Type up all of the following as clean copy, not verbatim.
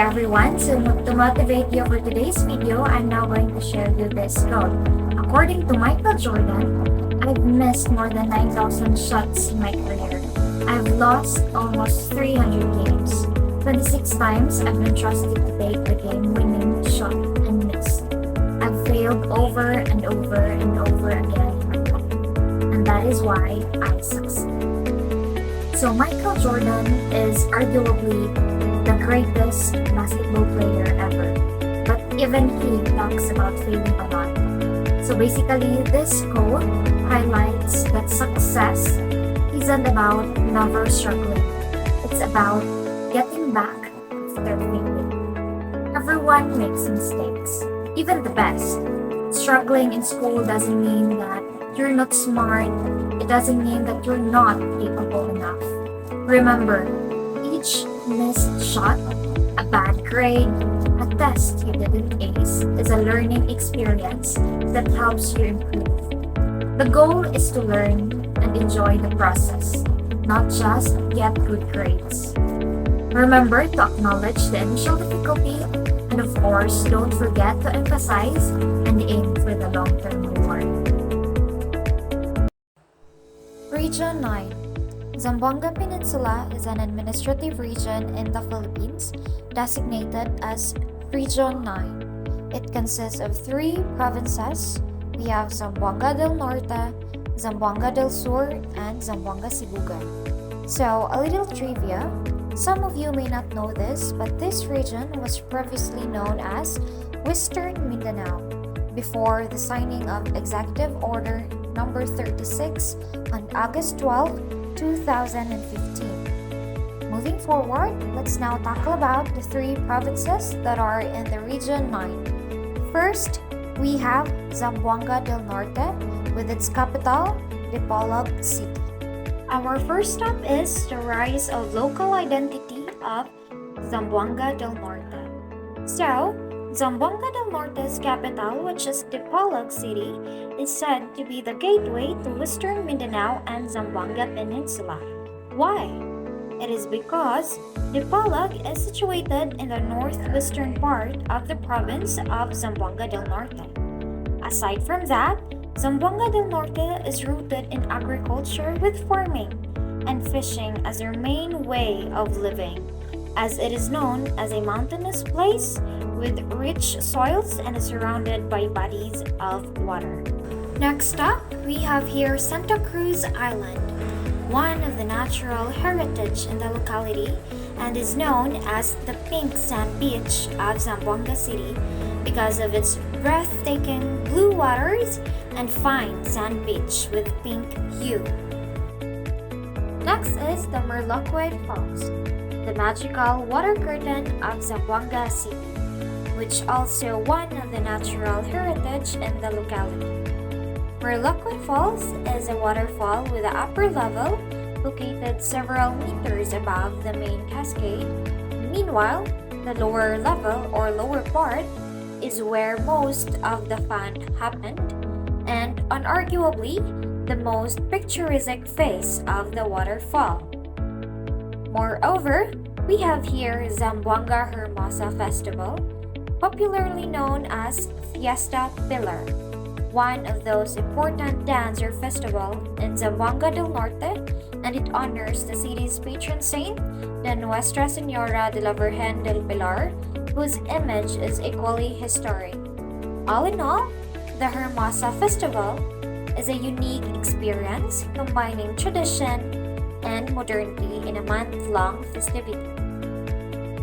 everyone, to motivate you for today's video, I'm now going to share you this quote. According to Michael Jordan, I've missed more than 9,000 shots in my career. I've lost almost 300 games. 26 times I've been trusted to take the game-winning shot and missed. I've failed over and over and over again in my life, and that is why I succeed. So Michael Jordan is arguably the greatest basketball player ever, but even he talks about failing a lot. So basically, this quote highlights that success isn't about never struggling. It's about getting back after failing. Everyone makes mistakes, even the best. Struggling in school doesn't mean that you're not smart. It doesn't mean that you're not capable enough. Remember, each missed shot, a bad grade, a test you didn't ace is a learning experience that helps you improve. The goal is to learn and enjoy the process, not just get good grades. Remember to acknowledge the initial difficulty, and of course, don't forget to emphasize and aim for the long-term reward. Region 9. Zamboanga Peninsula is an administrative region in the Philippines designated as Region 9. It consists of 3 provinces. We have Zamboanga del Norte, Zamboanga del Sur, and Zamboanga Sibugan. So, a little trivia. Some of you may not know this, but this region was previously known as Western Mindanao before the signing of Executive Order Number 36 on August 12, 2015. Moving forward, let's now tackle about the 3 provinces that are in the Region 9. First, we have Zamboanga del Norte with its capital, Dipolog City. Our first stop is the rise of local identity of Zamboanga del Norte. So, Zamboanga del Norte's capital, which is Dipolog City, is said to be the gateway to Western Mindanao and Zamboanga Peninsula. Why? It is because Dipolog is situated in the northwestern part of the province of Zamboanga del Norte. Aside from that, Zamboanga del Norte is rooted in agriculture with farming and fishing as their main way of living, as it is known as a mountainous place with rich soils and is surrounded by bodies of water. Next up, we have here Santa Cruz Island, one of the natural heritage in the locality and is known as the Pink Sand Beach of Zamboanga City because of its breathtaking blue waters and fine sand beach with pink hue. Next is the Merloquet Falls, the magical water curtain of Zamboanga City, which also one of the natural heritage in the locality. Merloquet Falls is a waterfall with an upper level located several meters above the main cascade. Meanwhile, the lower level or lower part is where most of the fun happened and unarguably the most picturesque face of the waterfall. Moreover, we have here Zamboanga Hermosa Festival, popularly known as Fiesta Pilar, one of those important dance or festival in Zamboanga del Norte, and it honors the city's patron saint, the Nuestra Señora de la Virgen del Pilar, whose image is equally historic. All in all, the Hermosa Festival is a unique experience combining tradition and modernity in a month-long festivity.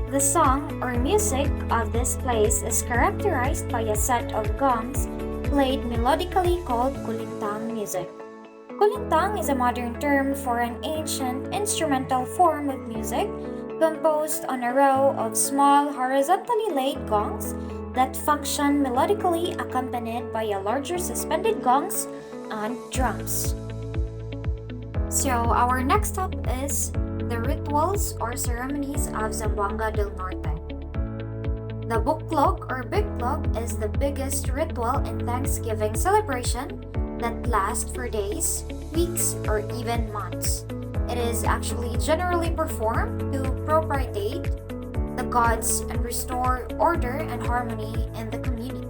The song or music of this place is characterized by a set of gongs played melodically called kulintang music. Kulintang is a modern term for an ancient instrumental form of music composed on a row of small horizontally laid gongs that function melodically accompanied by a larger suspended gongs and drums. So our next stop is the rituals or ceremonies of Zamboanga del Norte. The Buklog or Big Plog is the biggest ritual in Thanksgiving celebration that lasts for days, weeks, or even months. It is actually generally performed to propitiate the gods and restore order and harmony in the community.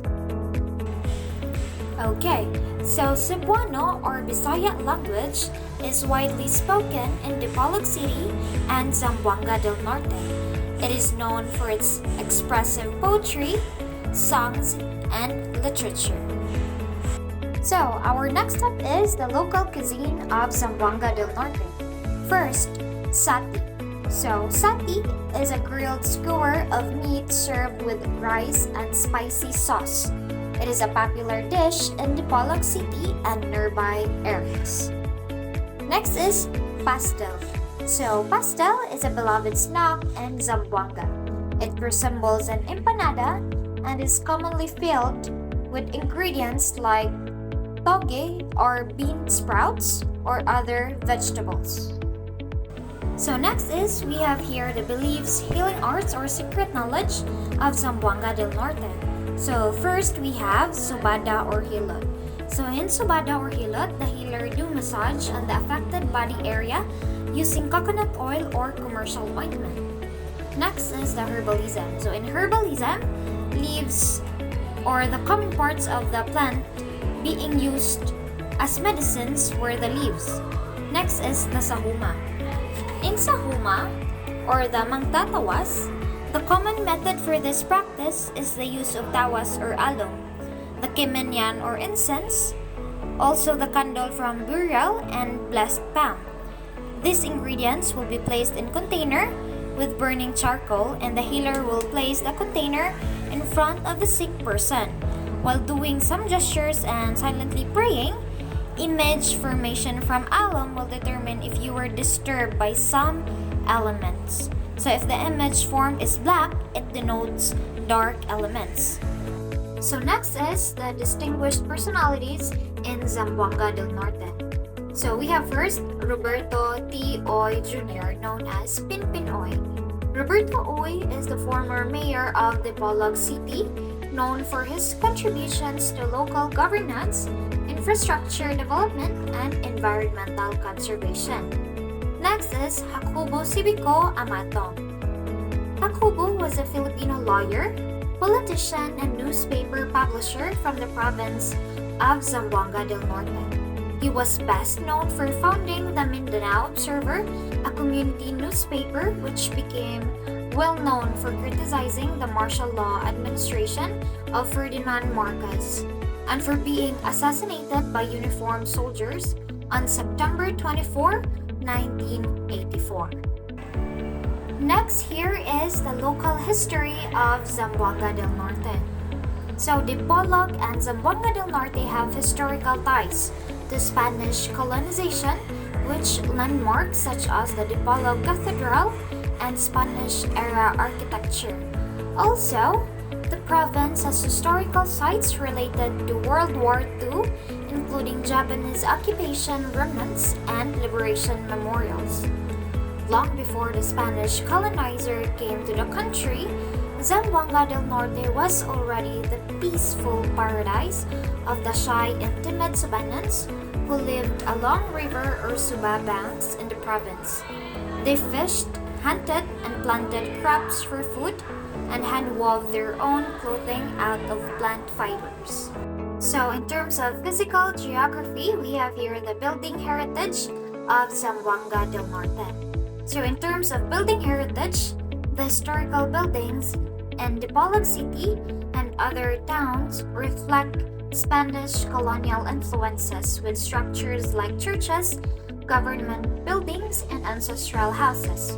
Okay, so Cebuano or Bisaya language is widely spoken in Dipolog City and Zamboanga del Norte. It is known for its expressive poetry, songs, and literature. So, our next step is the local cuisine of Zamboanga del Norte. First, sati. So, sati is a grilled skewer of meat served with rice and spicy sauce. It is a popular dish in Dipolog City and nearby areas. Next is pastel. So, pastel is a beloved snack in Zamboanga. It resembles an empanada and is commonly filled with ingredients like toge or bean sprouts or other vegetables. So next is we have here the beliefs, healing arts or secret knowledge of Zamboanga del Norte. So first we have subada or hilot. So in subada or hilot, the healer do massage on the affected body area using coconut oil or commercial ointment. Next is the herbalism. So in herbalism, leaves or the common parts of the plant being used as medicines were the leaves. Next is the sahuma. In sahuma, or the mangtatawas, the common method for this practice is the use of tawas or alum, the kimenyan or incense, also the candle from burial and blessed palm. These ingredients will be placed in container with burning charcoal, and the healer will place the container in front of the sick person. While doing some gestures and silently praying, image formation from alum will determine if you were disturbed by some elements. So if the image form is black, it denotes dark elements. So next is the distinguished personalities in Zamboanga del Norte. So we have first Roberto T. Oy Jr., known as Pinpin Oy. Roberto Oy is the former mayor of Dipolog City, known for his contributions to local governance, infrastructure development, and environmental conservation. Next is Jacobo Civico Amato. Jacobo was a Filipino lawyer, politician, and newspaper publisher from the province of Zamboanga del Norte. He was best known for founding the Mindanao Observer, a community newspaper which became well known for criticizing the martial law administration of Ferdinand Marcos and for being assassinated by uniformed soldiers on September 24, 1984. Next, here is the local history of Zamboanga del Norte. So, Dipolog and Zamboanga del Norte have historical ties to Spanish colonization, which landmarks such as the Dipolog Cathedral and Spanish-era architecture. Also, the province has historical sites related to World War II, including Japanese occupation remnants and liberation memorials. Long before the Spanish colonizer came to the country, Zamboanga del Norte was already the peaceful paradise of the shy and timid Subanans who lived along river or suba banks in the province. They fished, hunted, and planted crops for food, and hand-wove their own clothing out of plant fibers. So in terms of physical geography, we have here the building heritage of Zamboanga del Norte. So in terms of building heritage, the historical buildings in Dipolog City and other towns reflect Spanish colonial influences with structures like churches, government buildings, and ancestral houses.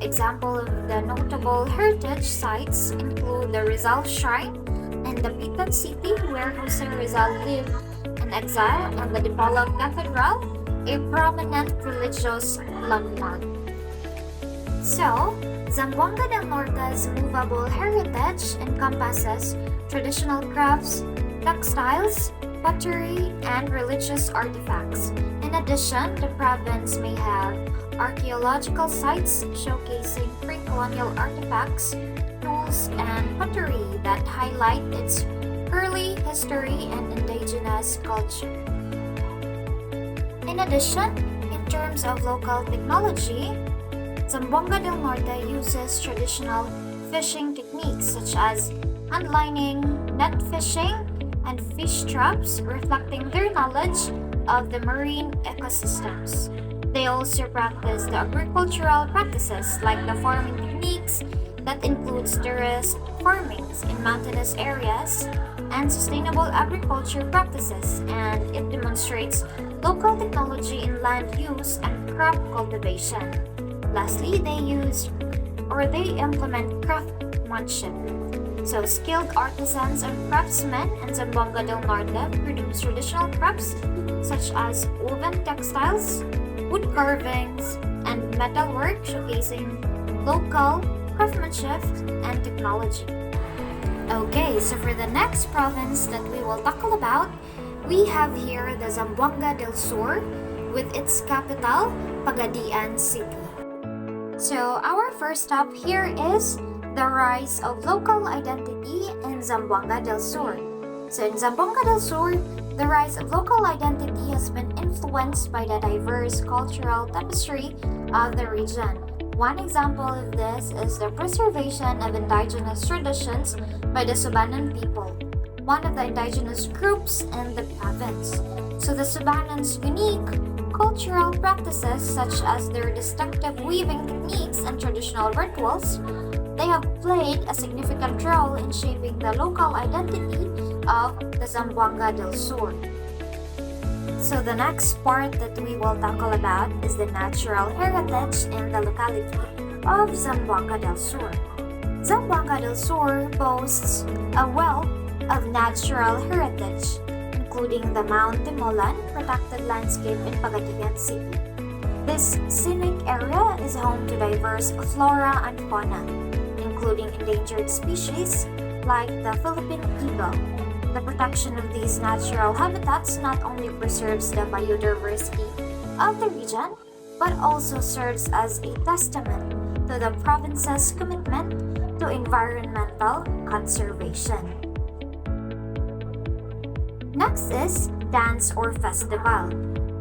Example of the notable heritage sites include the Rizal Shrine in the Pitan City where Jose Rizal lived in exile, and the Dipolog Cathedral, a prominent religious landmark. So, Zamboanga del Norte's movable heritage encompasses traditional crafts, textiles, pottery, and religious artifacts. In addition, the province may have archaeological sites showcasing pre-colonial artifacts, tools, and pottery that highlight its early history and indigenous culture. In addition, in terms of local technology, Zamboanga del Norte uses traditional fishing techniques such as handlining, net fishing, and fish traps, reflecting their knowledge of the marine ecosystems. They also practice the agricultural practices like the farming techniques that includes terrace farmings in mountainous areas and sustainable agriculture practices, and it demonstrates local technology in land use and crop cultivation. Lastly, they implement craftsmanship. So skilled artisans and craftsmen in Zamboanga del Norte produce traditional crafts such as woven textiles, wood carvings, and metalwork, showcasing local craftsmanship and technology. Okay, so for the next province that we will tackle about, we have here the Zamboanga del Sur with its capital, Pagadian City. So our first stop here is the rise of local identity in Zamboanga del Sur. So in Zamboanga del Sur, the rise of local identity has been influenced by the diverse cultural tapestry of the region. One example of this is the preservation of indigenous traditions by the Subanan people, one of the indigenous groups in the province. So the Subanans' unique cultural practices such as their distinctive weaving techniques and traditional rituals, they have played a significant role in shaping the local identity of the Zamboanga del Sur. So the next part that we will tackle about is the natural heritage in the locality of Zamboanga del Sur. Zamboanga del Sur boasts a wealth of natural heritage, including the Mount Timolan protected landscape in Pagadian City. This scenic area is home to diverse flora and fauna, including endangered species like the Philippine eagle. The protection of these natural habitats not only preserves the biodiversity of the region, but also serves as a testament to the province's commitment to environmental conservation. Next is Dance or Festival.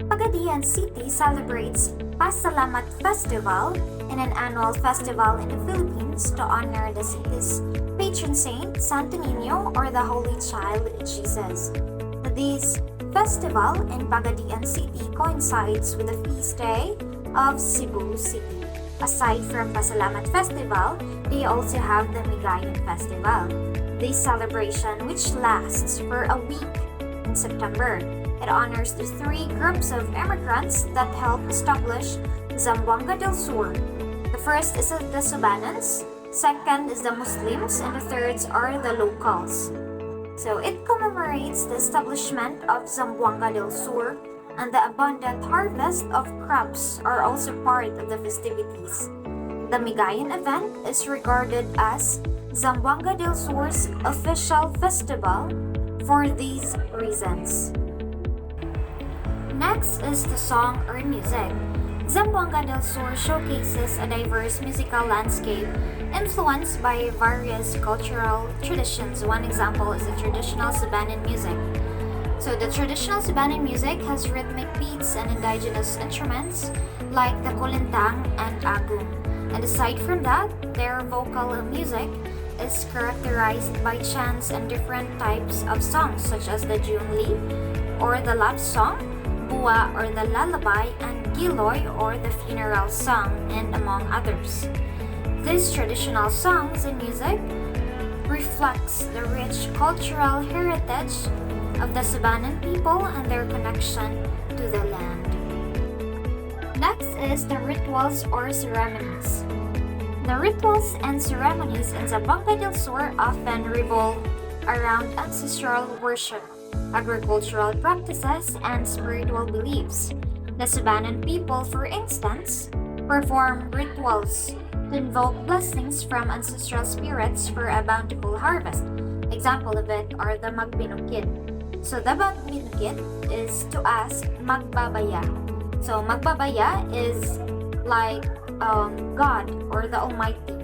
Pagadian City celebrates Pasalamat Festival, an annual festival in the Philippines to honor the city's patron saint, Santo Niño, or the Holy Child Jesus. This festival in Pagadian City coincides with the feast day of Cebu City. Aside from Pasalamat Festival, they also have the Migayan Festival. This celebration, which lasts for a week in September, it honors the three groups of immigrants that helped establish Zamboanga del Sur. The first is the Subanans, second is the Muslims, and the thirds are the locals. So it commemorates the establishment of Zamboanga del Sur, and the abundant harvest of crops are also part of the festivities. The Migayan event is regarded as Zamboanga del Sur's official festival for these reasons. Next is the song or music. Zamboanga del Sur showcases a diverse musical landscape influenced by various cultural traditions. One example is the traditional Subanan music. So the traditional Subanan music has rhythmic beats and indigenous instruments like the kulintang and agum. And aside from that, their vocal music is characterized by chants and different types of songs such as the Junli or the love song, Bua or the lullaby, and Giloy or the funeral song, and among others. These traditional songs and music reflects the rich cultural heritage of the Subanan people and their connection to the land. Next is the rituals or ceremonies. The rituals and ceremonies in Zamboanga del Sur often revolve around ancestral worship, agricultural practices, and spiritual beliefs. The Subanan people, for instance, perform rituals to invoke blessings from ancestral spirits for a bountiful harvest. Example of it are the magbinukid. So the magbinukid is to ask magbabaya. So magbabaya is like God or the Almighty.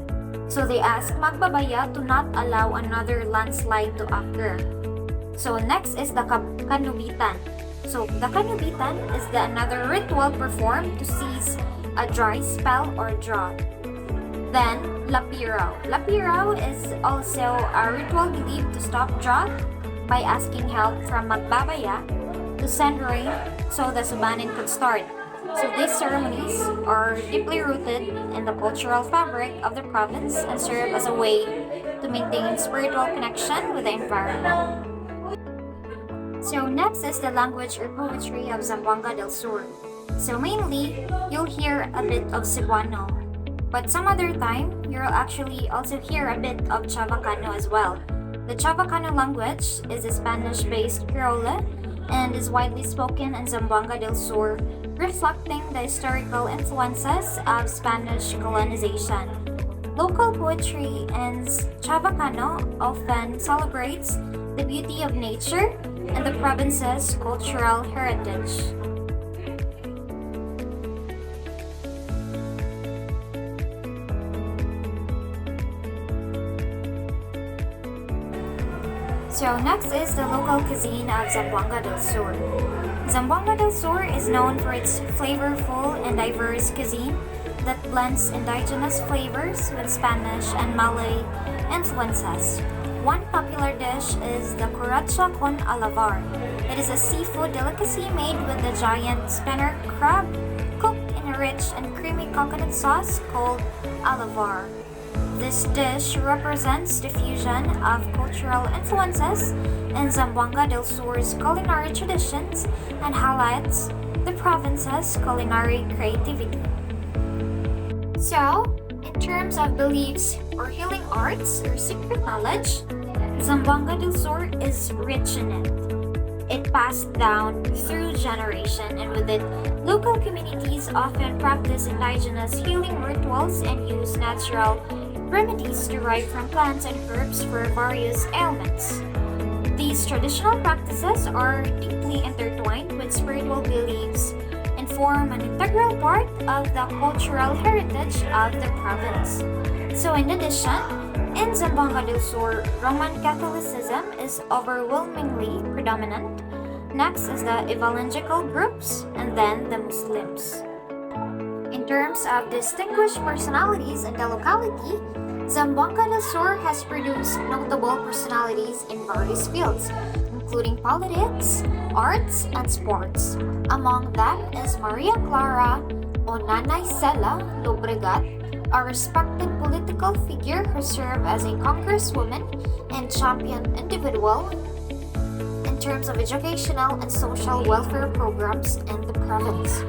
So they ask magbabaya to not allow another landslide to occur. So next is the kanubitan. So the kanubitan is another ritual performed to seize a dry spell or drought. Then, lapiraw. Lapiraw is also a ritual believed to stop drought by asking help from Magbabaya to send rain so the Subanin could start. So these ceremonies are deeply rooted in the cultural fabric of the province and serve as a way to maintain spiritual connection with the environment. So next is the language or poetry of Zamboanga del Sur. So mainly, you'll hear a bit of Cebuano, but some other time, you'll actually also hear a bit of Chavacano as well. The Chavacano language is a Spanish-based Creole and is widely spoken in Zamboanga del Sur, reflecting the historical influences of Spanish colonization. Local poetry in Chavacano often celebrates the beauty of nature and the province's cultural heritage. So next is the local cuisine of Zamboanga del Sur. Zamboanga del Sur is known for its flavorful and diverse cuisine that blends indigenous flavors with Spanish and Malay influences. One popular dish is the curatsa con alavar. It is a seafood delicacy made with the giant spinner crab cooked in a rich and creamy coconut sauce called alavar. This dish represents the fusion of cultural influences in Zamboanga del Sur's culinary traditions and highlights the province's culinary creativity. So, in terms of beliefs or healing arts or secret knowledge, Zamboanga del Sur is rich in it. It passed down through generation, and with it, local communities often practice indigenous healing rituals and use natural remedies derived from plants and herbs for various ailments. These traditional practices are deeply intertwined with spiritual beliefs and form an integral part of the cultural heritage of the province. So in addition, in Zamboanga del Sur, Roman Catholicism is overwhelmingly predominant. Next is the evangelical groups, and then the Muslims. In terms of distinguished personalities in the locality, Zamboanga del Sur has produced notable personalities in various fields, including politics, arts, and sports. Among them is Maria Clara o Nanay Sela Lobregat, a respected political figure who served as a congresswoman and champion individual in terms of educational and social welfare programs in the province.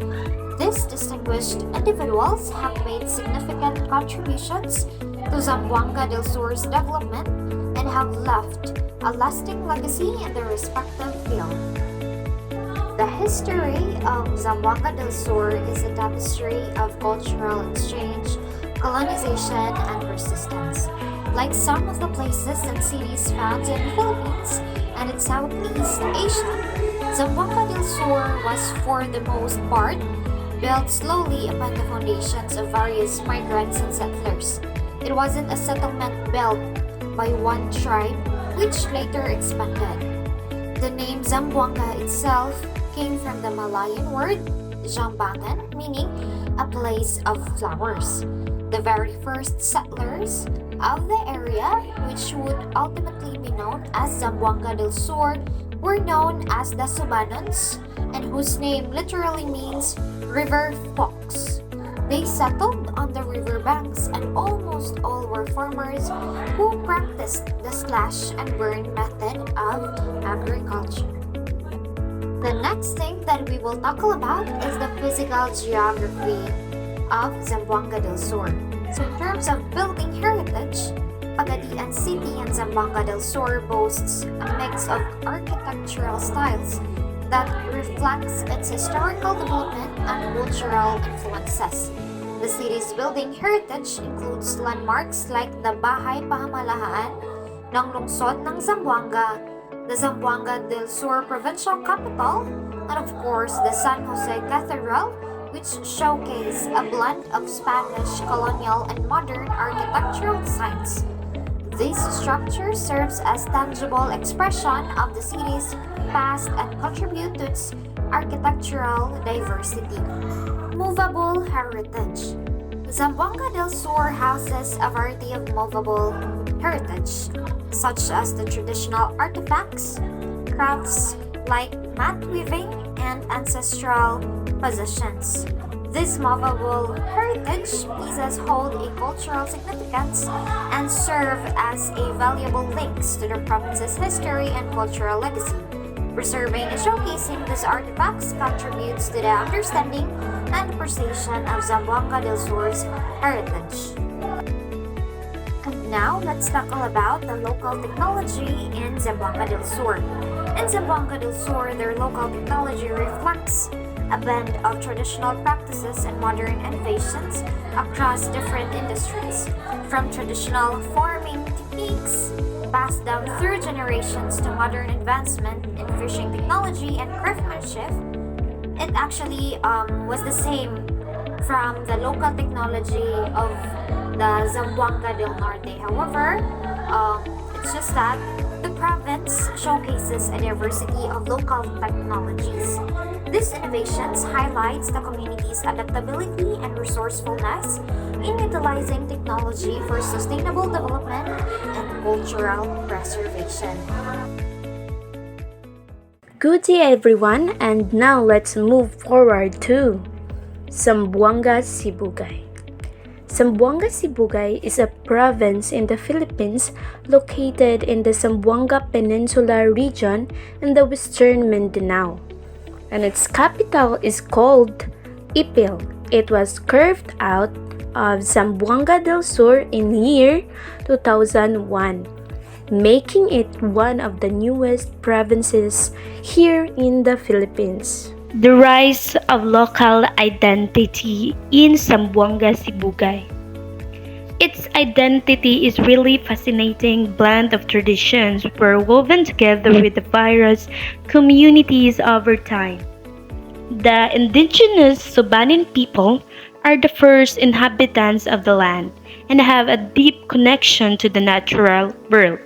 These distinguished individuals have made significant contributions to Zamboanga del Sur's development and have left a lasting legacy in their respective field. The history of Zamboanga del Sur is a tapestry of cultural exchange, colonization, and persistence. Like some of the places and cities found in the Philippines and in Southeast Asia, Zamboanga del Sur was for the most part built slowly upon the foundations of various migrants and settlers. It wasn't a settlement built by one tribe, which later expanded. The name Zamboanga itself came from the Malayan word Zambangan, meaning a place of flowers. The very first settlers of the area, which would ultimately be known as Zamboanga del Sur, were known as the Subanons, and whose name literally means river fox. They settled on the river banks, and almost all were farmers who practiced the slash and burn method of agriculture. The next thing that we will tackle about is the physical geography of Zamboanga del Sur. So in terms of building heritage, Pagadian City in Zamboanga del Sur boasts a mix of architectural styles that reflects its historical development and cultural influences. The city's building heritage includes landmarks like the Bahay Pamahalahan ng Lungsod ng Zamboanga, the Zamboanga del Sur Provincial Capital, and of course the San Jose Cathedral, which showcase a blend of Spanish, colonial, and modern architectural designs. This structure serves as tangible expression of the city's past and contribute to its architectural diversity. Movable heritage. Zamboanga del Sur houses a variety of movable heritage, such as the traditional artifacts, crafts like mat weaving, and ancestral possessions. These movable heritage pieces hold a cultural significance and serve as a valuable links to the province's history and cultural legacy. Preserving and showcasing these artifacts contributes to the understanding and appreciation of Zamboanga del Sur's heritage. And now, let's talk all about the local technology in Zamboanga del Sur. In Zamboanga del Sur, their local technology reflects a blend of traditional practices and modern innovations across different industries, from traditional farming techniques passed down through generations to modern advancement in fishing technology and craftsmanship. It actually was the same from the local technology of the Zamboanga del Norte. However, it's just that the province showcases a diversity of local technologies. These innovations highlights the community's adaptability and resourcefulness in utilizing technology for sustainable development and cultural preservation. Good day everyone, and now let's move forward to Zamboanga Sibugay. Zamboanga Sibugay is a province in the Philippines located in the Zamboanga Peninsula region in the western Mindanao, and its capital is called Ipil. It was carved out of Zamboanga del Sur in year 2001, making it one of the newest provinces here in the Philippines. The rise of local identity in Zamboanga Sibugay. Its identity is really fascinating blend of traditions were woven together with the various communities over time. The indigenous Subanin people are the first inhabitants of the land and have a deep connection to the natural world.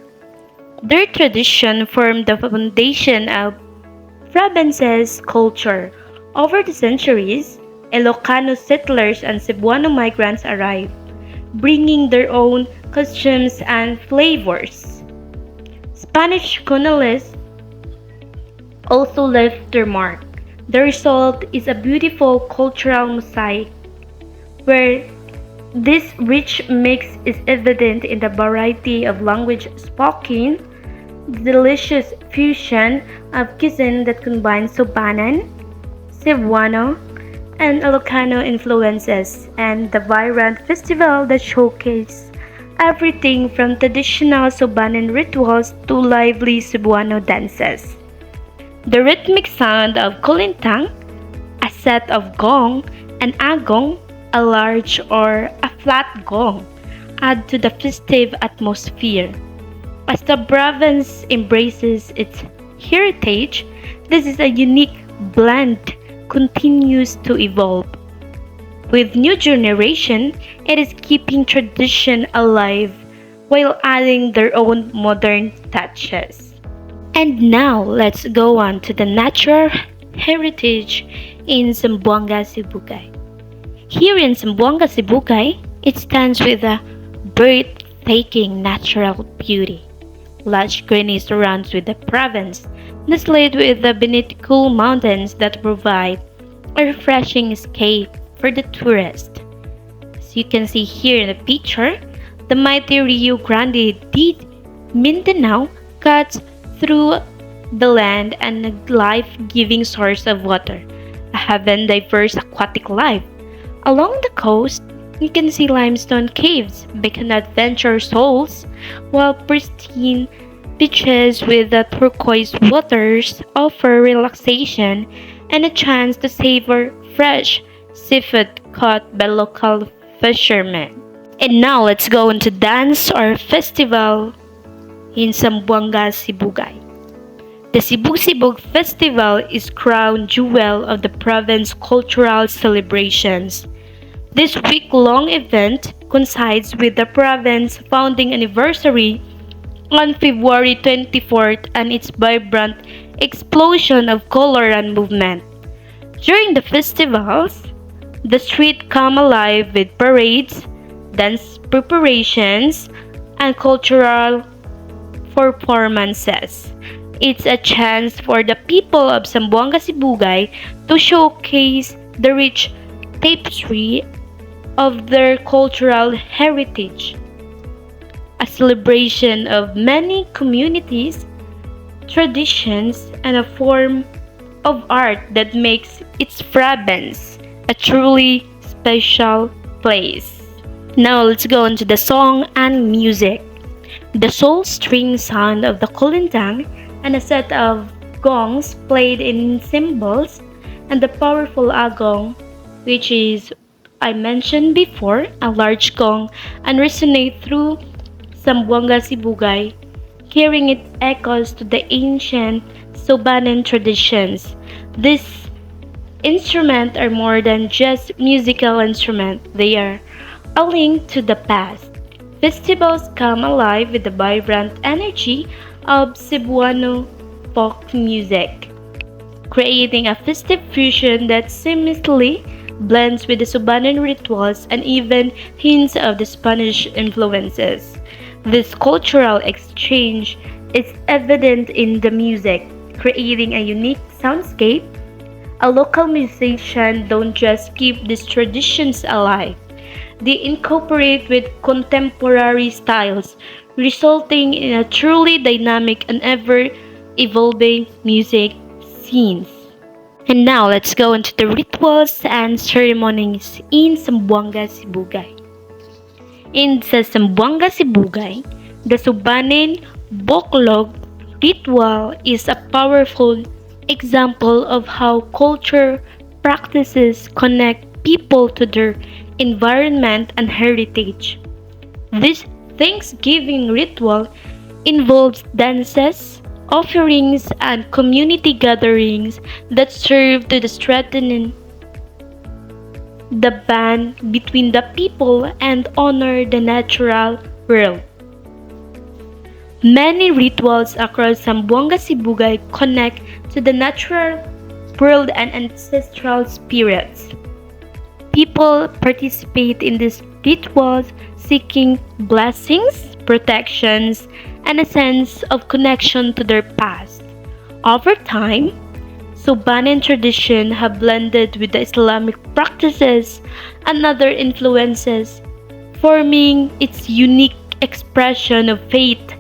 Their tradition formed the foundation of province's culture. Over the centuries, Ilocano settlers and Cebuano migrants arrived, bringing their own costumes and flavors. Spanish colonists also left their mark. The result is a beautiful cultural mosaic where this rich mix is evident in the variety of language spoken, delicious fusion of cuisine that combines Subanan, Cebuano, and Ilocano influences, and the vibrant festival that showcases everything from traditional Subanan rituals to lively Cebuano dances. The rhythmic sound of kulintang, a set of gong, and agong, a large or a flat gong, add to the festive atmosphere. As the province embraces its heritage, this is a unique blend continues to evolve. With new generation, it is keeping tradition alive while adding their own modern touches. And now let's go on to the natural heritage in Zamboanga Sibugay. Here in Zamboanga Sibugay, it stands with a breathtaking natural beauty. Lush greenery surrounds with the province, nestled with the beneath cool mountains that provide a refreshing escape for the tourist. As you can see here in the picture, the mighty Rio Grande de Mindanao cuts through the land and a life-giving source of water, a heaven diverse aquatic life. Along the coast, you can see limestone caves become adventure souls, while pristine beaches with the turquoise waters offer relaxation and a chance to savor fresh seafood caught by local fishermen. And now let's go into dance or festival in Zamboanga Sibugay. The Sibug Festival is crown jewel of the province cultural celebrations. This week-long event coincides with the province founding anniversary on February 24th and its vibrant explosion of color and movement. During the festivals, The street come alive with parades, dance preparations, and cultural performances. It's a chance for the people of Zamboanga Sibugay to showcase the rich tapestry of their cultural heritage, a celebration of many communities, traditions, and a form of art that makes its province a truly special place. Now let's go into the song and music. The soul string sound of the kulintang and a set of gongs played in cymbals and the powerful agong, which is I mentioned before, a large gong, and resonate through Zamboanga Sibugay, carrying its echoes to the ancient Sobanan traditions. These instruments are more than just musical instruments, they are a link to the past. Festivals come alive with the vibrant energy of Cebuano folk music, creating a festive fusion that seamlessly blends with the Subanan rituals and even hints of the Spanish influences. This cultural exchange is evident in the music, creating a unique soundscape. A local musician don't just keep these traditions alive, they incorporate with contemporary styles, resulting in a truly dynamic and ever evolving music scenes. And now let's go into the rituals and ceremonies in Zamboanga Sibugay. In sa Zamboanga Sibugay, the Subanin Boklog ritual is a powerful example of how culture practices connect people to their environment and heritage. This Thanksgiving ritual involves dances, offerings, and community gatherings that serve to strengthen the bond between the people and honor the natural world. Many rituals across Zamboanga Sibugay connect to the natural world and ancestral spirits. People participate in these rituals seeking blessings, protections, and a sense of connection to their past. Over time, Subanen tradition have blended with the Islamic practices and other influences, forming its unique expression of faith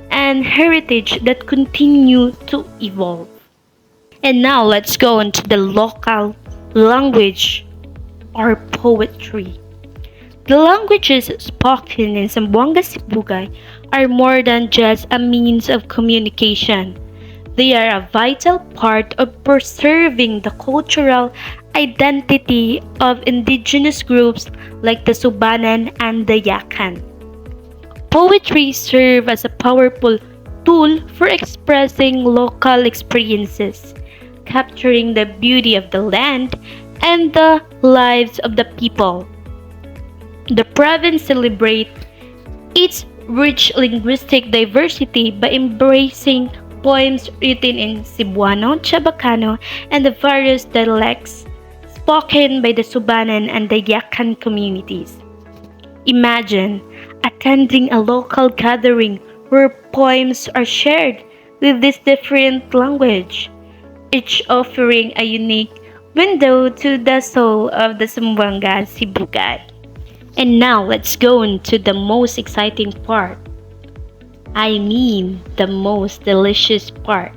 and heritage that continue to evolve. And now let's go into the local language or poetry. The languages spoken in Zamboanga Sibugay are more than just a means of communication. They are a vital part of preserving the cultural identity of indigenous groups like the Subanan and the Yakan. Poetry serves as a powerful tool for expressing local experiences, capturing the beauty of the land and the lives of the people. The province celebrates its rich linguistic diversity by embracing poems written in Cebuano, Chabacano, and the various dialects spoken by the Subanan and the Yakan communities. Imagine attending a local gathering where poems are shared with this different language, each offering a unique window to the soul of the Zamboanga Sibugay. And now let's go into the most exciting part. I mean the most delicious part,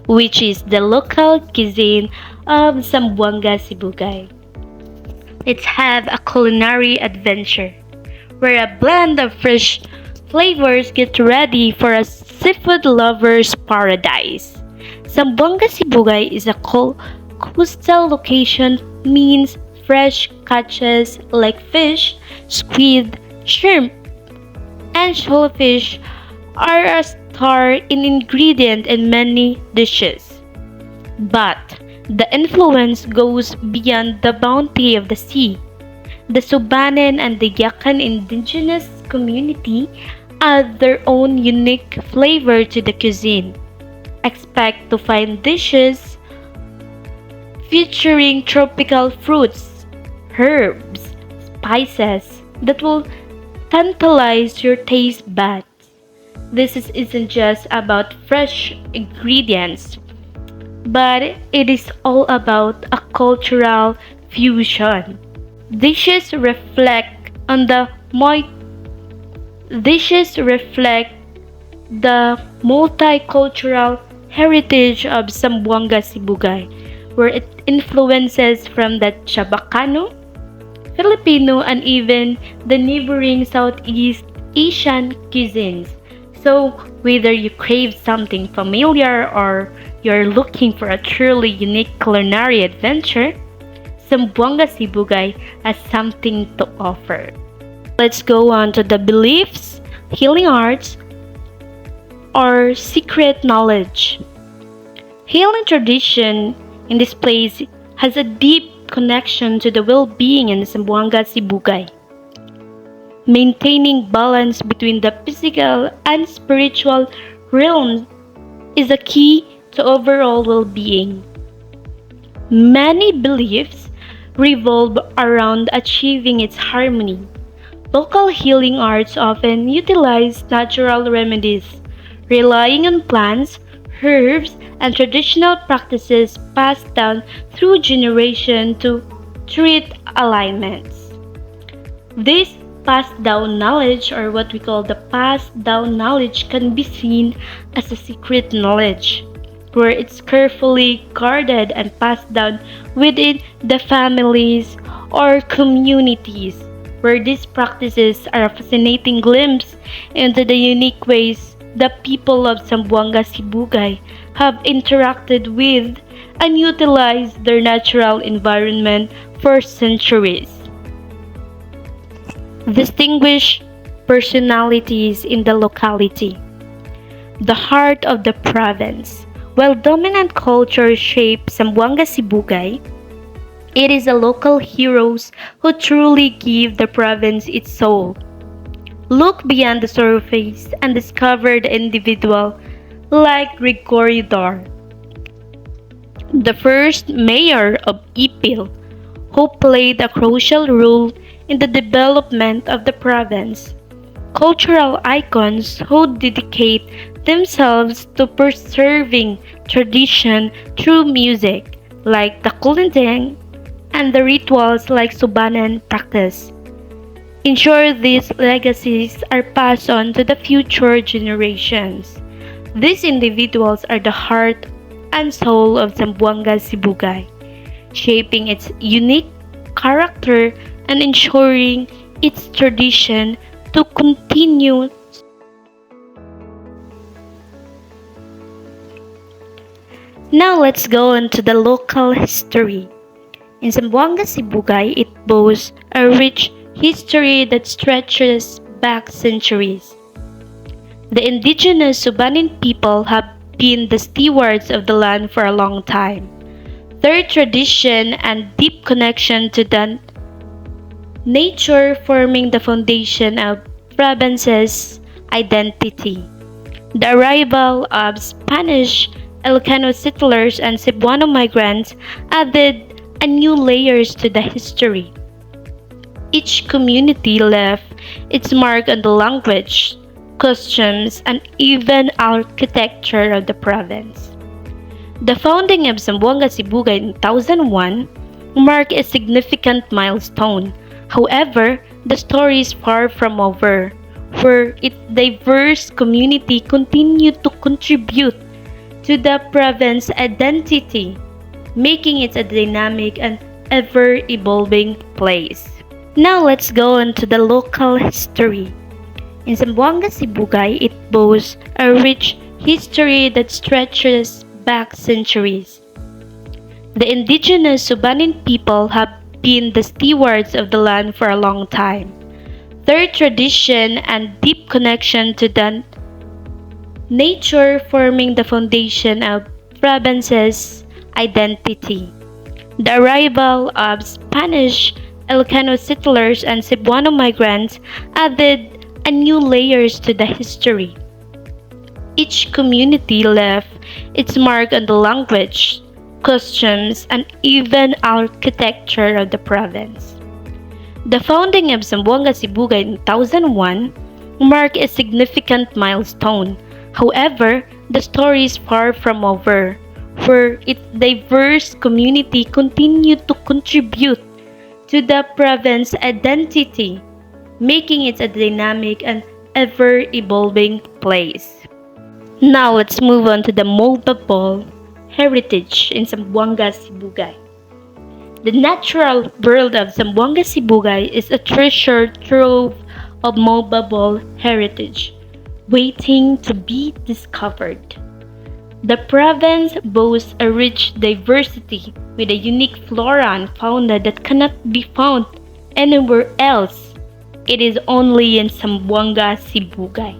which is the local cuisine of Zamboanga Sibugay. Let's have a culinary adventure where a blend of fresh flavors get ready for a seafood lover's paradise. Zamboanga Sibugay is a coastal location means fresh catches like fish, squid, shrimp, and shellfish are a star in ingredient in many dishes. But the influence goes beyond the bounty of the sea. The Subanen and the Yakan indigenous community add their own unique flavor to the cuisine. Expect to find dishes featuring tropical fruits, herbs, spices that will tantalize your taste buds. Isn't just about fresh ingredients, but it is all about a cultural fusion. Dishes reflect on the moi- Dishes reflect the multicultural heritage of Zamboanga Sibugay, where it influences from the Chabacano, Filipino, and even the neighboring Southeast Asian cuisines. So, whether you crave something familiar or you're looking for a truly unique culinary adventure, Zamboanga Sibugay has something to offer. Let's go on to the beliefs, healing arts, or secret knowledge. Healing tradition in this place has a deep connection to the well-being in Zamboanga Sibugay. Maintaining balance between the physical and spiritual realms is a key to overall well-being. Many beliefs revolve around achieving its harmony. Local healing arts often utilize natural remedies, relying on plants, herbs, and traditional practices passed down through generation to treat alignments. This passed down knowledge, or what we call the passed down knowledge, can be seen as a secret knowledge, where it's carefully guarded and passed down within the families or communities, where these practices are a fascinating glimpse into the unique ways the people of Zamboanga Sibugay have interacted with and utilized their natural environment for centuries. Distinguished personalities in the locality. The heart of the province. While dominant culture shapes Zamboanga Sibugay, it is the local heroes who truly give the province its soul. Look beyond the surface and discover the individual like Gregory Dar, the first mayor of Ipil, who played a crucial role in the development of the province. Cultural icons who dedicate themselves to preserving tradition through music, like the Kulinteng, and the rituals like Subanan practice. Ensure these legacies are passed on to the future generations. These individuals are the heart and soul of Zamboanga Sibugay, shaping its unique character and ensuring its tradition to continue. Now let's go into the local history. In Zamboanga Sibugay, it boasts a rich history that stretches back centuries. The indigenous Subanin people have been the stewards of the land for a long time. Their tradition and deep connection to the nature forming the foundation of province's identity. The arrival of Spanish, Ilocano settlers, and Cebuano migrants added a new layers to the history. Each community left its mark on the language, customs, and even architecture of the province. The founding of Zamboanga Sibugay in 2001 marked a significant milestone. However, the story is far from over, where its diverse community continued to contribute to the province's identity, making it a dynamic and ever-evolving place. Now let's go into the local history. In Zamboanga Sibugay, it boasts a rich history that stretches back centuries. The indigenous Subanin people have been the stewards of the land for a long time. Their tradition and deep connection to the nature forming the foundation of province's identity. The arrival of Spanish, Ilocano settlers, and Cebuano migrants added a new layers to the history. Each community left its mark on the language, customs, and even architecture of the province. The founding of Zamboanga Sibugay in 2001 marked a significant milestone. However, the story is far from over, where its diverse community continued to contribute to the province's identity, making it a dynamic and ever-evolving place. Now let's move on to the movable heritage in Zamboanga Sibugay. The natural world of Zamboanga Sibugay is a treasure trove of movable heritage, waiting to be discovered. The province boasts a rich diversity with a unique flora and fauna that cannot be found anywhere else. It is only in Zamboanga Sibugay.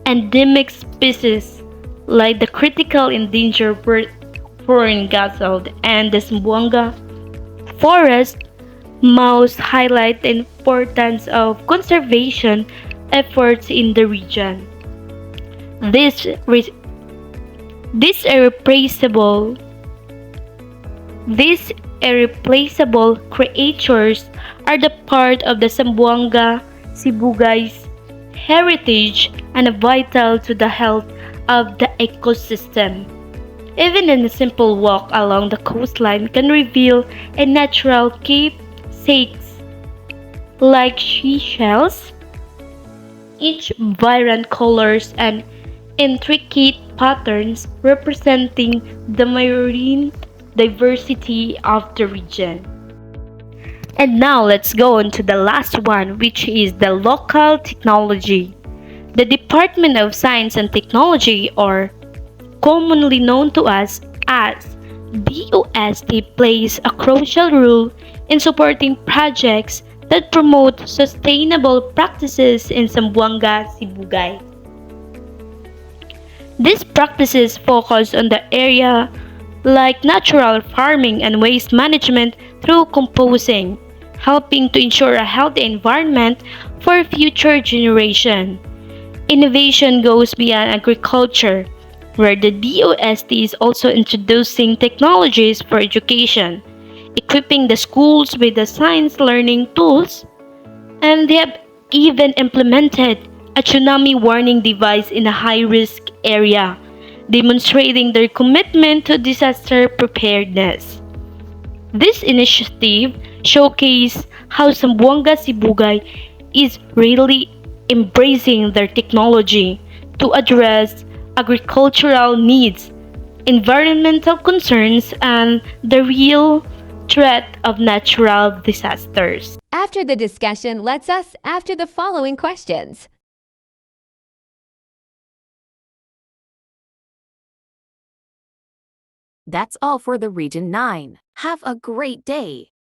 Endemic species like the critical endangered bird foreign gazelle and the Zamboanga forest mouse highlight the importance of conservation efforts in the region. This, re- this irreplaceable these irreplaceable creatures are the part of the Zamboanga Sibugay's heritage and vital to the health of the ecosystem. Even in a simple walk along the coastline can reveal a natural keepsakes like seashells, each vibrant colors and intricate patterns representing the marine diversity of the region. And now let's go on to the last one, which is the local technology. The Department of Science and Technology, or commonly known to us as DOST, plays a crucial role in supporting projects that promote sustainable practices in Zamboanga, Sibugay. These practices focus on the area like natural farming and waste management through composting, helping to ensure a healthy environment for future generations. Innovation goes beyond agriculture, where the DOST is also introducing technologies for education, equipping the schools with the science learning tools, and they have even implemented a tsunami warning device in a high risk area, demonstrating their commitment to disaster preparedness. This initiative showcases how Zamboanga Sibugay is really embracing their technology to address agricultural needs, environmental concerns, and the real threat of natural disasters. After the discussion, let's us after the following questions. That's all for the Region 9. Have a great day.